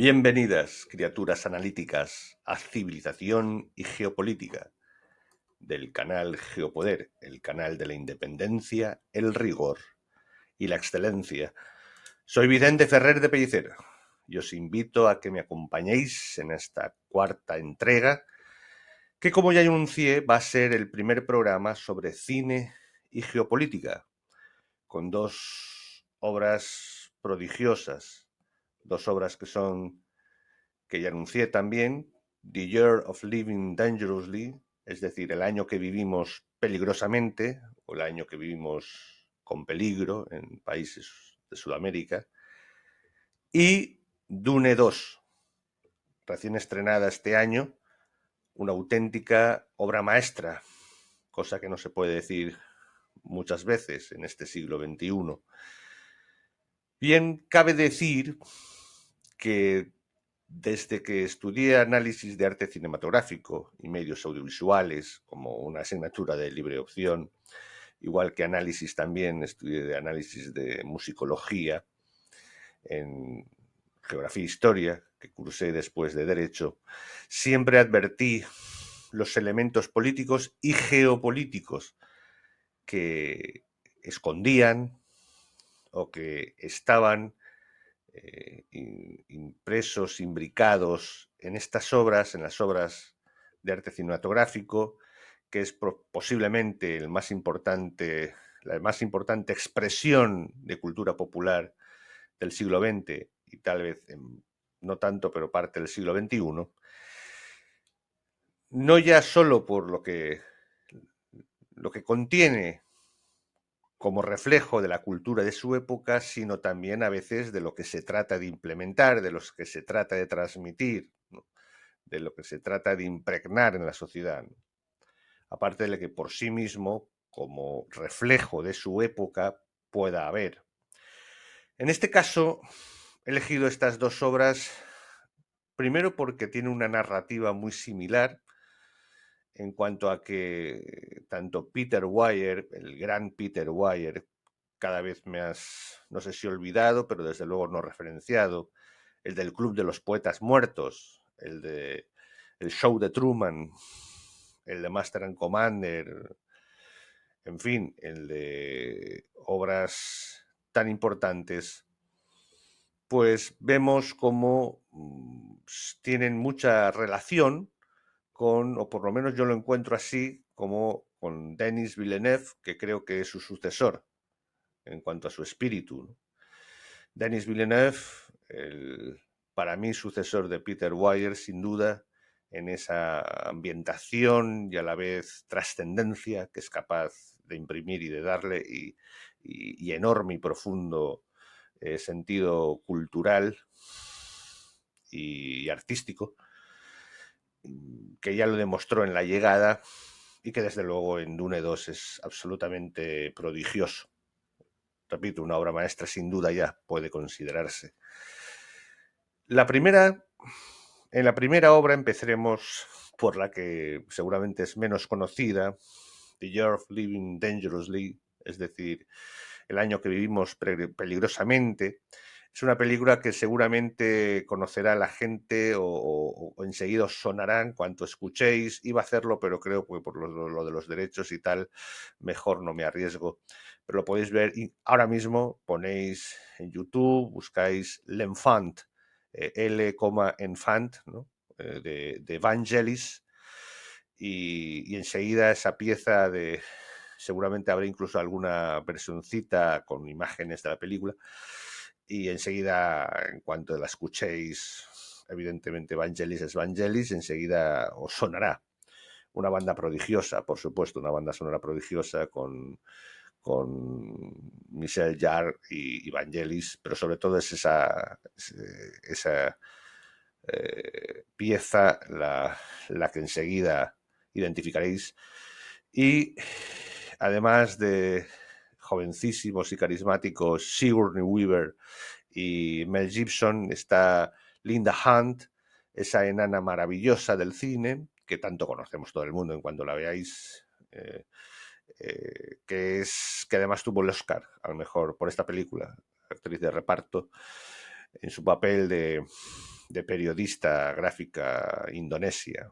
Bienvenidas, criaturas analíticas, a Civilización y Geopolítica, del canal Geopoder, el canal de la independencia, el rigor y la excelencia. Soy Vicente Ferrer de Pellicer y os invito a que me acompañéis en esta cuarta entrega, que como ya anuncié va a ser el primer programa sobre cine y geopolítica, con dos obras prodigiosas, dos obras que ya anuncié también, The Year of Living Dangerously, es decir, el año que vivimos peligrosamente, o el año que vivimos con peligro en países de Sudamérica, y Dune 2, recién estrenada este año, una auténtica obra maestra, cosa que no se puede decir muchas veces en este siglo XXI. Bien, cabe decir que desde que estudié análisis de arte cinematográfico y medios audiovisuales como una asignatura de libre opción, igual que análisis también estudié de análisis de musicología en geografía e historia, que cursé después de Derecho, siempre advertí los elementos políticos y geopolíticos que escondían o que estaban impresos, imbricados en estas obras, en las obras de arte cinematográfico, que es posiblemente la más importante expresión de cultura popular del siglo XX y tal vez no tanto, pero parte del siglo XXI, no ya solo por lo que contiene como reflejo de la cultura de su época, sino también a veces de lo que se trata de implementar, de lo que se trata de transmitir, ¿no? De lo que se trata de impregnar en la sociedad, ¿no? Aparte de que por sí mismo, como reflejo de su época, pueda haber. En este caso, he elegido estas dos obras, primero porque tiene una narrativa muy similar, en cuanto a que tanto Peter Weir, el gran Peter Weir, cada vez me has, no sé si olvidado, pero desde luego no referenciado, el del Club de los Poetas Muertos, el de El Show de Truman, el de Master and Commander, en fin, el de obras tan importantes, pues vemos cómo tienen mucha relación con, o por lo menos yo lo encuentro así, como con Denis Villeneuve, que creo que es su sucesor en cuanto a su espíritu, ¿no? Denis Villeneuve, para mí sucesor de Peter Weir, sin duda, en esa ambientación y a la vez trascendencia que es capaz de imprimir y de darle, y enorme y profundo sentido cultural y artístico, que ya lo demostró en La Llegada y que desde luego en Dune 2 es absolutamente prodigioso. Repito, una obra maestra sin duda ya puede considerarse. En la primera obra empezaremos por la que seguramente es menos conocida, The Year of Living Dangerously, es decir, el año que vivimos peligrosamente. Es una película que seguramente conocerá la gente o enseguida os sonará en cuanto escuchéis. Iba a hacerlo, pero creo que por lo de los derechos y tal, mejor no me arriesgo. Pero lo podéis ver y ahora mismo ponéis en YouTube, buscáis L'Enfant, L,Enfant, ¿no? De Vangelis, y enseguida esa pieza de... Seguramente habrá incluso alguna versioncita con imágenes de la película, y enseguida, en cuanto la escuchéis, evidentemente Vangelis es Vangelis, enseguida os sonará. Una banda prodigiosa, por supuesto, una banda sonora prodigiosa con Michel Jarre y Vangelis, pero sobre todo es esa pieza la que enseguida identificaréis. Y además de jovencísimos y carismáticos Sigourney Weaver y Mel Gibson, está Linda Hunt, esa enana maravillosa del cine, que tanto conocemos todo el mundo en cuanto la veáis, que además tuvo el Oscar, a lo mejor, por esta película, actriz de reparto, en su papel de periodista gráfica indonesia.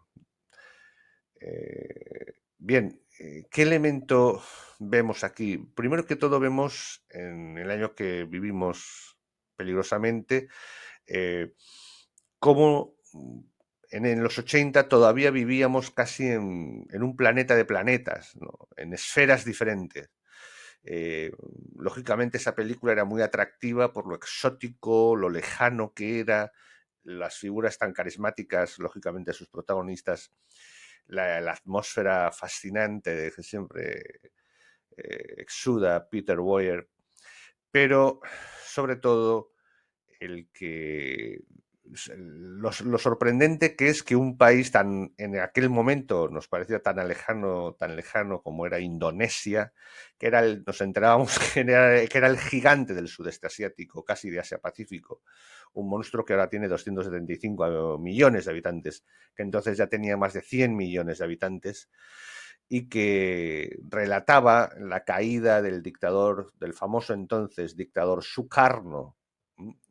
Bien, ¿qué elemento vemos aquí? Primero que todo vemos en el año que vivimos peligrosamente, cómo en los 80 todavía vivíamos casi en un planeta de planetas, ¿no? En esferas diferentes. Eh, Lógicamente esa película era muy atractiva por lo exótico, lo lejano que era, las figuras tan carismáticas, lógicamente sus protagonistas, la atmósfera fascinante de que siempre exuda Peter Weir, pero sobre todo el que lo sorprendente que es que un país tan en aquel momento nos parecía tan lejano como era Indonesia, que era nos enterábamos que era el gigante del sudeste asiático, casi de Asia Pacífico, un monstruo que ahora tiene 275 millones de habitantes, que entonces ya tenía más de 100 millones de habitantes, y que relataba la caída del dictador, del famoso entonces dictador Sukarno,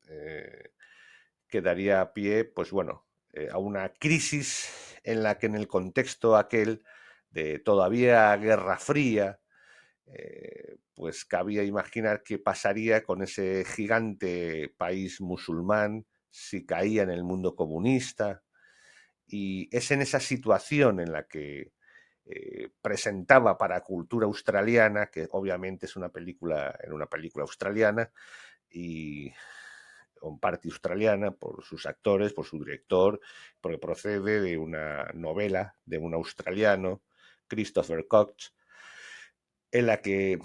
eh, que daría pie, pues bueno, a una crisis en la que en el contexto aquel de todavía Guerra Fría, pues cabía imaginar qué pasaría con ese gigante país musulmán si caía en el mundo comunista. Y es en esa situación en la que presentaba para cultura australiana, que obviamente es una película, en una película australiana, y en parte australiana por sus actores, por su director, porque procede de una novela de un australiano, Christopher Cox, en la que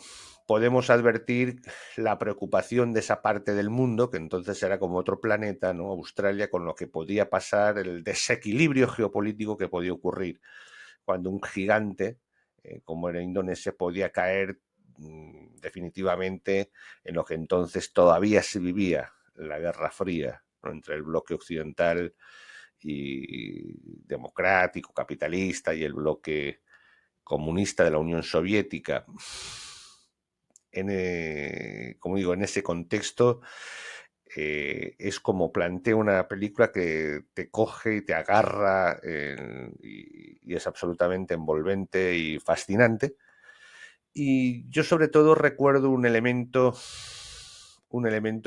podemos advertir la preocupación de esa parte del mundo, que entonces era como otro planeta, ¿no? Australia, con lo que podía pasar, el desequilibrio geopolítico que podía ocurrir cuando un gigante, como era Indonesia, podía caer definitivamente en lo que entonces todavía se vivía, la Guerra Fría, ¿no? Entre el bloque occidental y democrático, capitalista, y el bloque comunista de la Unión Soviética. Como digo, en ese contexto es como plantea una película que te coge y te agarra y es absolutamente envolvente y fascinante. Y yo sobre todo recuerdo un elemento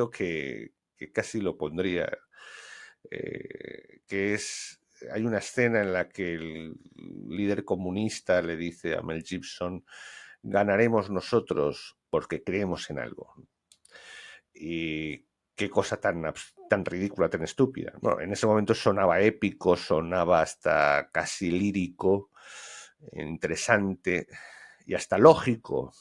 que casi lo pondría, que es, hay una escena en la que el líder comunista le dice a Mel Gibson, ganaremos nosotros porque creemos en algo. Y qué cosa tan ridícula, tan estúpida. Bueno, en ese momento sonaba épico, sonaba hasta casi lírico, interesante y hasta lógico,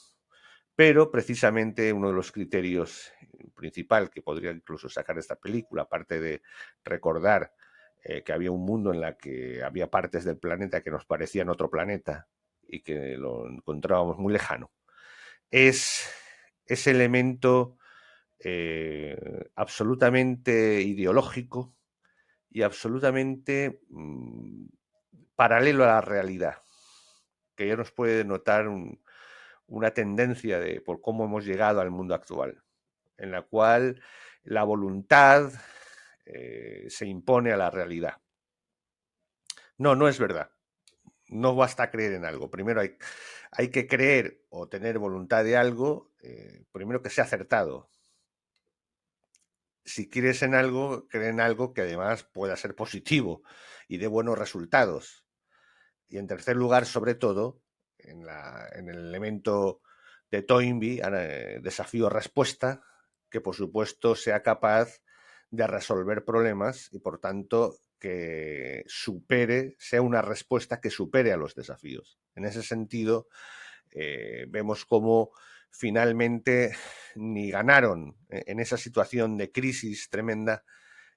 pero precisamente uno de los criterios principal que podría incluso sacar esta película, aparte de recordar que había un mundo en la que había partes del planeta que nos parecían otro planeta y que lo encontrábamos muy lejano, es ese elemento absolutamente ideológico y absolutamente paralelo a la realidad, que ya nos puede notar una tendencia de por cómo hemos llegado al mundo actual, en la cual la voluntad se impone a la realidad. No, no es verdad. No basta creer en algo. Primero hay que creer o tener voluntad de algo, primero que sea acertado. Si quieres en algo, cree en algo que además pueda ser positivo y dé buenos resultados. Y en tercer lugar, sobre todo, en el elemento de Toynbee, desafío-respuesta, que por supuesto sea capaz de resolver problemas y por tanto que sea una respuesta que supere a los desafíos. En ese sentido, vemos cómo finalmente ni ganaron en esa situación de crisis tremenda,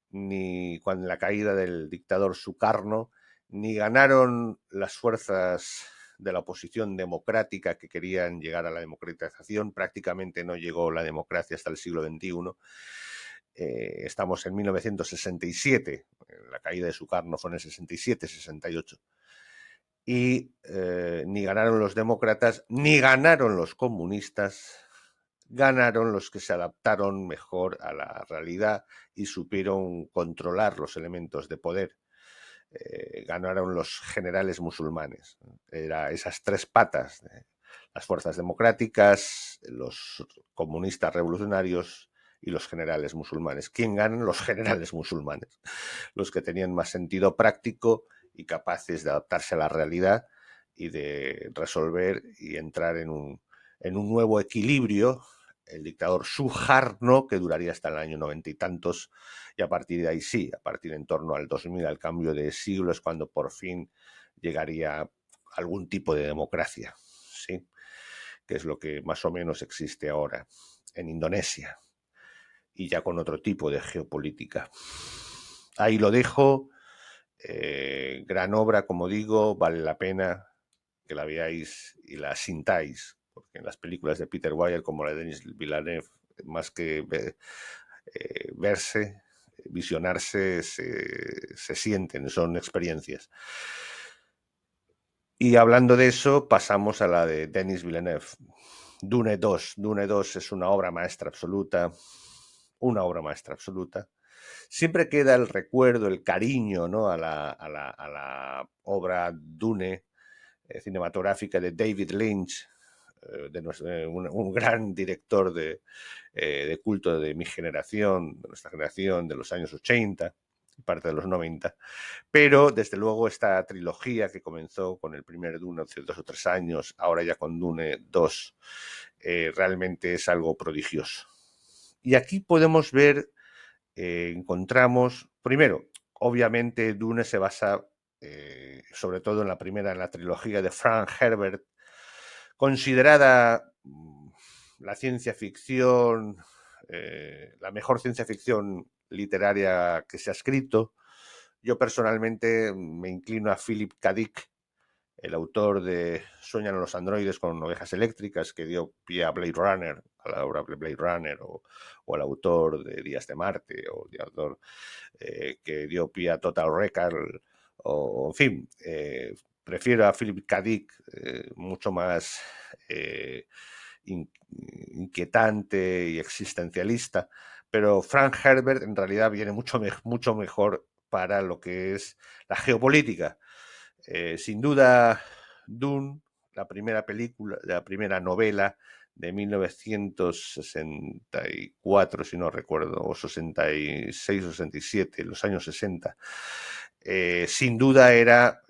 ni cuando la caída del dictador Sukarno, ni ganaron las fuerzas de la oposición democrática que querían llegar a la democratización. Prácticamente no llegó la democracia hasta el siglo XXI. Estamos en 1967, la caída de Sukarno fue en el 67, 68. Y ni ganaron los demócratas, ni ganaron los comunistas, ganaron los que se adaptaron mejor a la realidad y supieron controlar los elementos de poder. Ganaron los generales musulmanes. Era esas tres patas, las fuerzas democráticas, los comunistas revolucionarios y los generales musulmanes. ¿Quién ganan? Los generales musulmanes, los que tenían más sentido práctico y capaces de adaptarse a la realidad y de resolver y entrar en un nuevo equilibrio. El dictador Suharno, que duraría hasta el año 90 y tantos, y a partir de ahí sí, a partir en torno al 2000, al cambio de siglo, es cuando por fin llegaría algún tipo de democracia, ¿sí? Que es lo que más o menos existe ahora en Indonesia, y ya con otro tipo de geopolítica. Ahí lo dejo. Gran obra, como digo, vale la pena que la veáis y la sintáis, porque en las películas de Peter Weir, como la de Denis Villeneuve, más que verse, visionarse, se sienten, son experiencias. Y hablando de eso, pasamos a la de Denis Villeneuve. Dune 2. Dune 2 es una obra maestra absoluta, una obra maestra absoluta. Siempre queda el recuerdo, el cariño, ¿no?, a la obra Dune cinematográfica de David Lynch, un gran director de culto de mi generación, de nuestra generación, de los años 80 y parte de los 90. Pero, desde luego, esta trilogía que comenzó con el primer Dune hace 2 o 3 años, ahora ya con Dune 2, realmente es algo prodigioso. Y aquí podemos ver, encontramos, primero, obviamente Dune se basa sobre todo en la trilogía de Frank Herbert, considerada la ciencia ficción, la mejor ciencia ficción literaria que se ha escrito. Yo personalmente me inclino a Philip K. Dick, el autor de Sueñan los androides con ovejas eléctricas, que dio pie a Blade Runner, a la obra de Blade Runner, o al autor de Días de Marte, o el autor que dio pie a Total Recall, o en fin, prefiero a Philip K. Dick, mucho más inquietante y existencialista, pero Frank Herbert en realidad viene mucho mejor para lo que es la geopolítica. Sin duda, Dune, la primera película, la primera novela de 1964, si no recuerdo, o 66 o 67, los años 60, sin duda era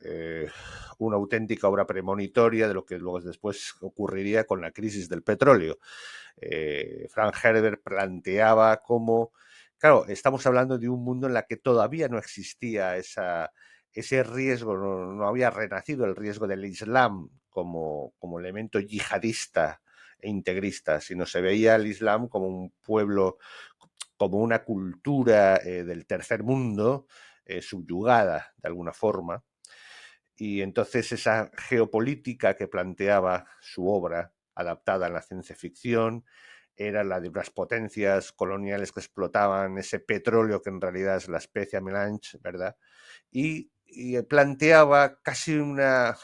una auténtica obra premonitoria de lo que luego después ocurriría con la crisis del petróleo. Frank Herbert planteaba cómo, claro, estamos hablando de un mundo en el que todavía no existía ese riesgo, no había renacido el riesgo del Islam como elemento yihadista e integrista, sino se veía el Islam como un pueblo, como una cultura del tercer mundo, subyugada de alguna forma. Y entonces esa geopolítica que planteaba su obra, adaptada a la ciencia ficción, era la de unas potencias coloniales que explotaban ese petróleo que en realidad es la especia melange, ¿verdad? Y planteaba casi una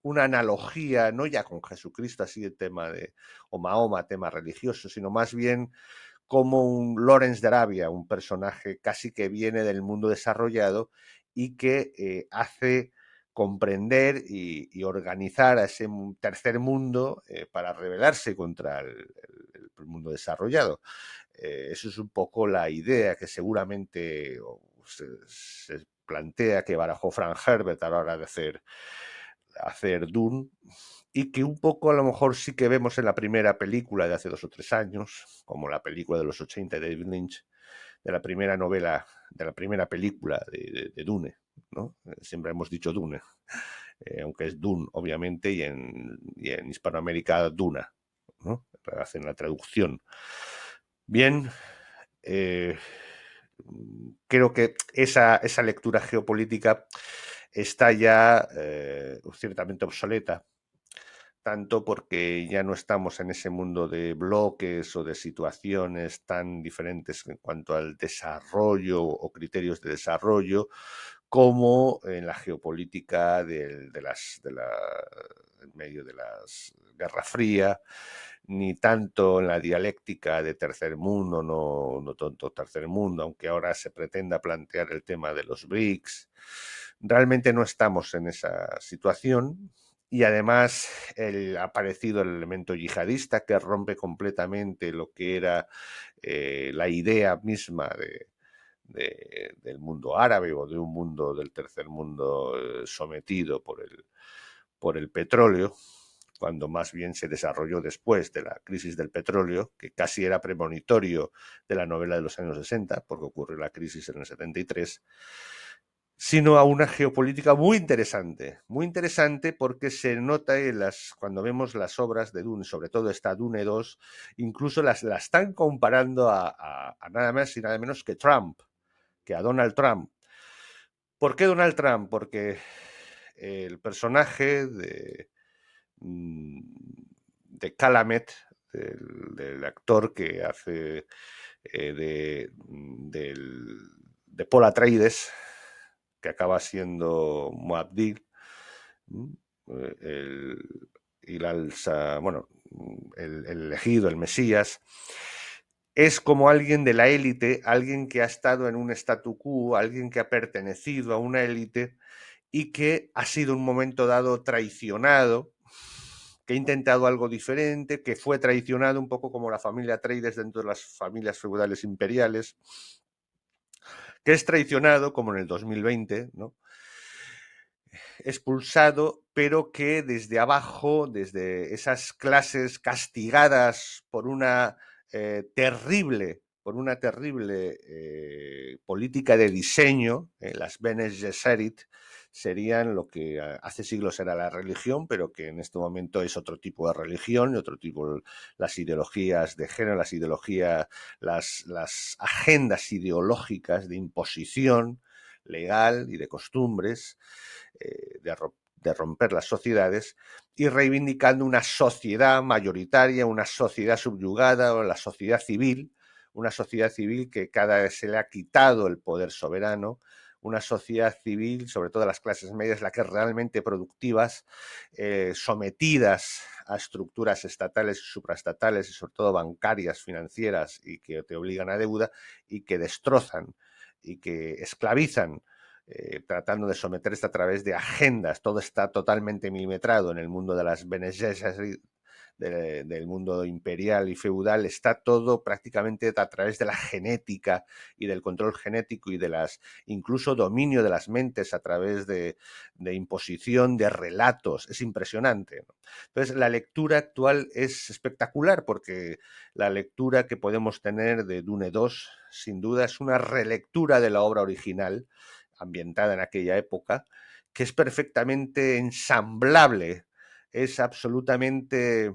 analogía, no ya con Jesucristo, así el tema de, o Mahoma, tema religioso, sino más bien como un Lawrence de Arabia, un personaje casi que viene del mundo desarrollado y que hace comprender y organizar a ese tercer mundo para rebelarse contra el mundo desarrollado. Eso es un poco la idea que seguramente se plantea, que barajó Frank Herbert a la hora de hacer Dune, y que un poco a lo mejor sí que vemos en la primera película de hace 2 o 3 años, como la película de los 80 de David Lynch, de la primera novela, de la primera película de Dune, ¿no? Siempre hemos dicho Dune, aunque es Dune, obviamente, y en Hispanoamérica Duna, ¿no? Hacen la traducción. Bien, creo que esa lectura geopolítica está ya ciertamente obsoleta, tanto porque ya no estamos en ese mundo de bloques o de situaciones tan diferentes en cuanto al desarrollo o criterios de desarrollo, como en la geopolítica en medio de la Guerra Fría, ni tanto en la dialéctica de tercer mundo, no tanto tercer mundo, aunque ahora se pretenda plantear el tema de los BRICS. Realmente no estamos en esa situación y además ha aparecido el elemento yihadista que rompe completamente lo que era la idea misma del mundo árabe o de un mundo del tercer mundo sometido por el petróleo, cuando más bien se desarrolló después de la crisis del petróleo, que casi era premonitorio de la novela de los años 60, porque ocurrió la crisis en el 73, sino a una geopolítica muy interesante porque se nota cuando vemos las obras de Dune, sobre todo esta Dune 2, incluso la están comparando a nada más y nada menos que Trump, que a Donald Trump. ¿Por qué Donald Trump? Porque el personaje de Calamet, del actor que hace de Paul Atreides, que acaba siendo Muad'Dib, el, bueno, el elegido, el Mesías, es como alguien de la élite, alguien que ha estado en un statu quo, alguien que ha pertenecido a una élite y que ha sido en un momento dado traicionado, que ha intentado algo diferente, que fue traicionado un poco como la familia Atreides dentro de las familias feudales imperiales, que es traicionado como en el 2020, ¿no? Expulsado, pero que desde abajo, desde esas clases castigadas por una terrible política de diseño, las Bene Gesserit serían lo que hace siglos era la religión, pero que en este momento es otro tipo de religión, y otro tipo, las ideologías de género, las agendas ideológicas de imposición legal y de costumbres, de romper las sociedades y reivindicando una sociedad mayoritaria, una sociedad subyugada o la sociedad civil, una sociedad civil que cada vez se le ha quitado el poder soberano, una sociedad civil, sobre todo las clases medias, las que realmente productivas, sometidas a estructuras estatales y supraestatales y sobre todo bancarias, financieras y que te obligan a deuda y que destrozan y que esclavizan, tratando de someterse a través de agendas. Todo está totalmente milimetrado en el mundo de las Bene Gesserit, del mundo imperial y feudal, está todo prácticamente a través de la genética y del control genético y de incluso dominio de las mentes a través de imposición de relatos. Es impresionante, ¿no? Entonces, la lectura actual es espectacular porque la lectura que podemos tener de Dune 2, sin duda, es una relectura de la obra original ambientada en aquella época, que es perfectamente ensamblable, es absolutamente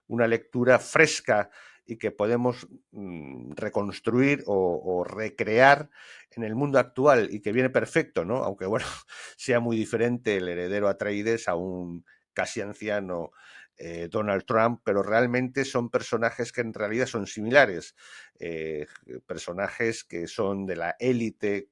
una lectura fresca y que podemos reconstruir o recrear en el mundo actual y que viene perfecto, ¿no? Aunque, bueno, sea muy diferente el heredero Atreides a un casi anciano Donald Trump, pero realmente son personajes que en realidad son similares, personajes que son de la élite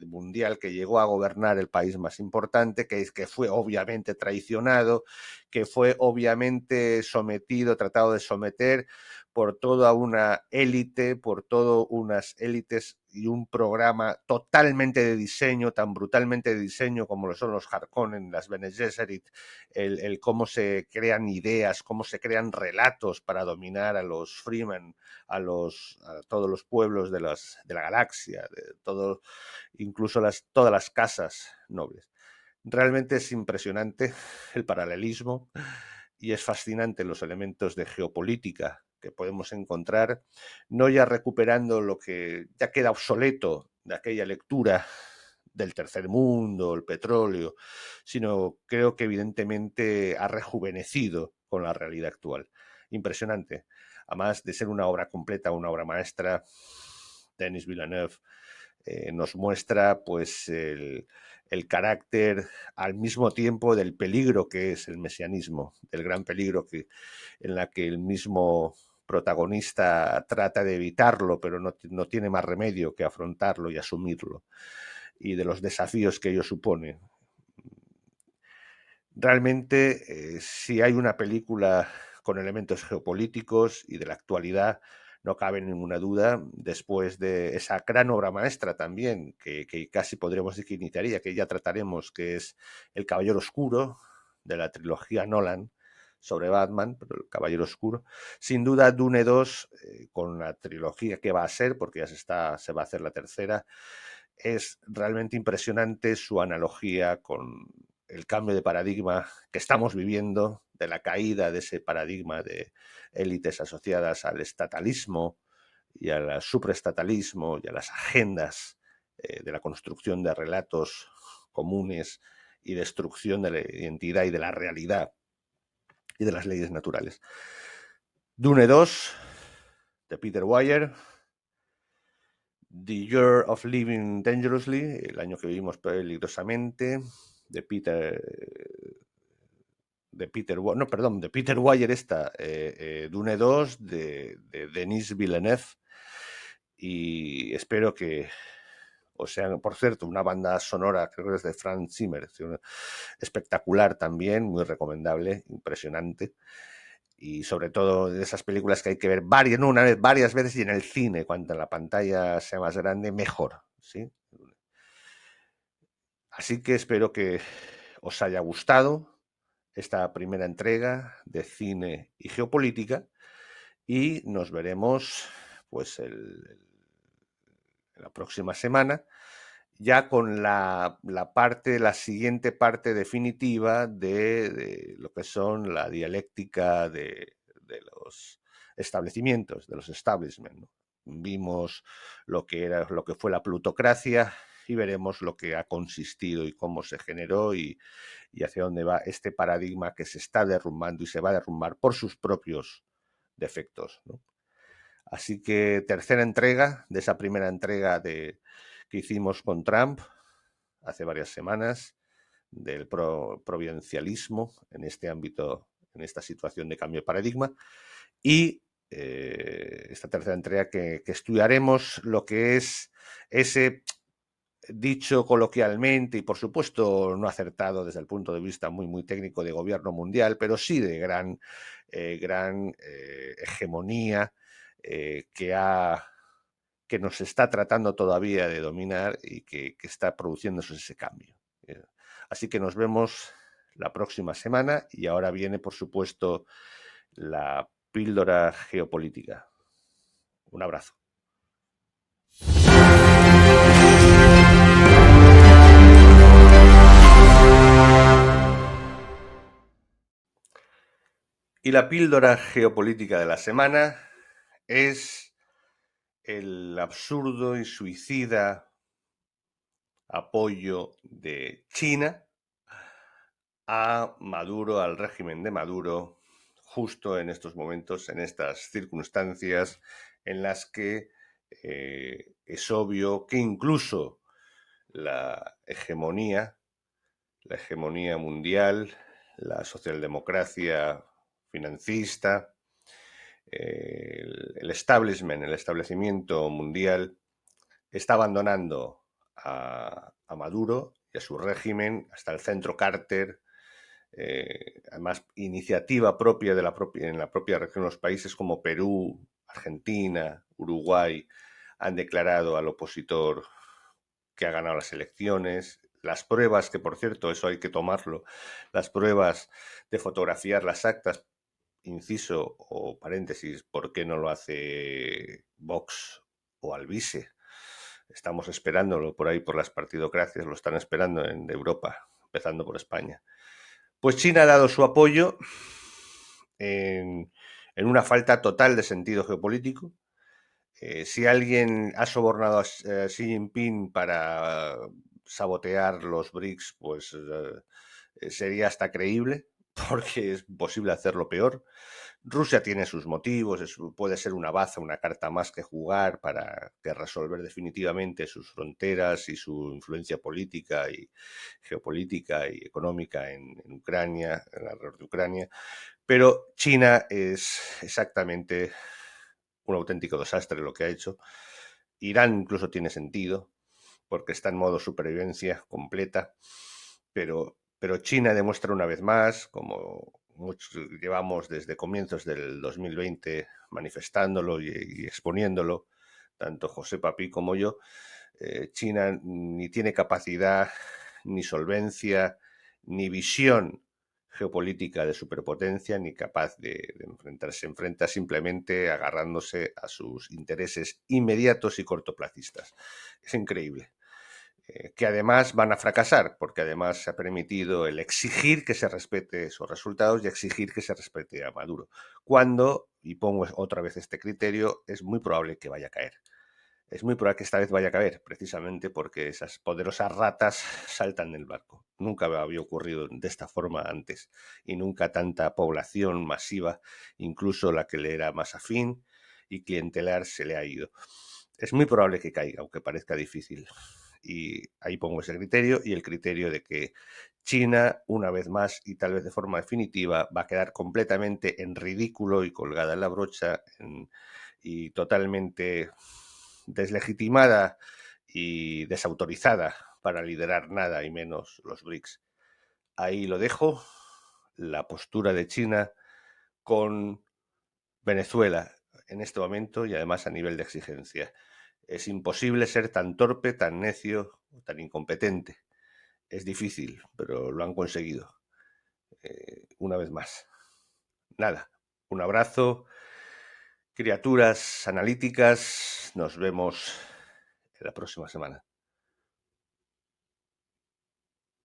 mundial que llegó a gobernar el país más importante, que fue obviamente traicionado, que fue obviamente sometido, tratado de someter por toda una élite, por todas unas élites y un programa totalmente de diseño, tan brutalmente de diseño como lo son los Harkonnen, las Bene Gesserit, el cómo se crean ideas, cómo se crean relatos para dominar a los Freemen, a todos los pueblos de la galaxia, de todo, incluso todas las casas nobles. Realmente es impresionante el paralelismo y es fascinante los elementos de geopolítica que podemos encontrar, no ya recuperando lo que ya queda obsoleto de aquella lectura del tercer mundo, el petróleo, sino creo que evidentemente ha rejuvenecido con la realidad actual. Impresionante. Además de ser una obra completa, una obra maestra, Denis Villeneuve nos muestra pues el carácter al mismo tiempo del peligro que es el mesianismo, del gran peligro en la que el mismo protagonista trata de evitarlo, pero no tiene más remedio que afrontarlo y asumirlo, y de los desafíos que ello supone. Realmente, si hay una película con elementos geopolíticos y de la actualidad, no cabe ninguna duda, después de esa gran obra maestra también, que casi podríamos decir que iniciaría, que ya trataremos, que es El Caballero Oscuro, de la trilogía Nolan, sobre Batman, pero El Caballero Oscuro. Sin duda, Dune 2, con la trilogía que va a ser, porque ya se va a hacer la tercera, es realmente impresionante su analogía con el cambio de paradigma que estamos viviendo, de la caída de ese paradigma de élites asociadas al estatalismo y al supraestatalismo y a las agendas de la construcción de relatos comunes y destrucción de la identidad y de la realidad y de las leyes naturales. Dune 2, de Peter Weir. The Year of Living Dangerously, el año que vivimos peligrosamente, de Peter de Peter Weir, Dune 2, de Denis Villeneuve, y espero que, o sea, por cierto, una banda sonora, creo que es de Franz Zimmer, espectacular también, muy recomendable, impresionante, y sobre todo de esas películas que hay que ver varias veces y en el cine, cuanto la pantalla sea más grande, mejor, ¿sí? Así que espero que os haya gustado esta primera entrega de cine y geopolítica y nos veremos pues la próxima semana ya con la siguiente parte definitiva de lo que son la dialéctica de los establecimientos, de los establishment, ¿no? Vimos lo que fue la plutocracia y veremos lo que ha consistido y cómo se generó y hacia dónde va este paradigma que se está derrumbando y se va a derrumbar por sus propios defectos, ¿no? Así que tercera entrega de esa primera entrega que hicimos con Trump hace varias semanas, del providencialismo en este ámbito, en esta situación de cambio de paradigma, y esta tercera entrega que estudiaremos lo que es ese dicho coloquialmente y por supuesto no acertado desde el punto de vista muy técnico de gobierno mundial, pero sí de gran hegemonía que nos está tratando todavía de dominar y que está produciéndose ese cambio. Así que nos vemos la próxima semana y ahora viene, por supuesto, la píldora geopolítica. Un abrazo. Y la píldora geopolítica de la semana es el absurdo y suicida apoyo de China a Maduro, al régimen de Maduro, justo en estos momentos, en estas circunstancias en las que es obvio que incluso la hegemonía mundial, la socialdemocracia financista, el establishment, el establecimiento mundial, está abandonando a Maduro y a su régimen, hasta el centro Carter, además iniciativa propia en la propia región, los países como Perú, Argentina, Uruguay, han declarado al opositor que ha ganado las elecciones. Las pruebas, que por cierto, eso hay que tomarlo, las pruebas de fotografiar las actas, inciso o paréntesis, ¿por qué no lo hace Vox o Alvise? Estamos esperándolo por ahí, por las partidocracias, lo están esperando en Europa, empezando por España. Pues China ha dado su apoyo en una falta total de sentido geopolítico. Si alguien ha sobornado a Xi Jinping para sabotear los BRICS, pues sería hasta creíble, porque es posible hacerlo peor. Rusia tiene sus motivos, puede ser una baza, una carta más que jugar para resolver definitivamente sus fronteras y su influencia política y geopolítica y económica en Ucrania, en alrededor de Ucrania. Pero China es exactamente un auténtico desastre lo que ha hecho. Irán incluso tiene sentido, porque está en modo supervivencia completa, pero Pero China demuestra una vez más, como llevamos desde comienzos del 2020 manifestándolo y exponiéndolo, tanto José Papi como yo, China ni tiene capacidad, ni solvencia, ni visión geopolítica de superpotencia, ni capaz de enfrentarse. Se enfrenta simplemente agarrándose a sus intereses inmediatos y cortoplacistas. Es increíble. Que además van a fracasar, porque además se ha permitido el exigir que se respete esos resultados y exigir que se respete a Maduro. Cuando, y pongo otra vez este criterio, es muy probable que vaya a caer. Es muy probable que esta vez vaya a caer, precisamente porque esas poderosas ratas saltan del barco. Nunca había ocurrido de esta forma antes y nunca tanta población masiva, incluso la que le era más afín y clientelar, se le ha ido. Es muy probable que caiga, aunque parezca difícil. Y ahí pongo ese criterio y el criterio de que China, una vez más y tal vez de forma definitiva, va a quedar completamente en ridículo y colgada en la brocha y totalmente deslegitimada y desautorizada para liderar nada y menos los BRICS. Ahí lo dejo, la postura de China con Venezuela en este momento y además a nivel de exigencia. Es imposible ser tan torpe, tan necio, tan incompetente. Es difícil, pero lo han conseguido. Una vez más. Nada, un abrazo, criaturas analíticas. Nos vemos la próxima semana.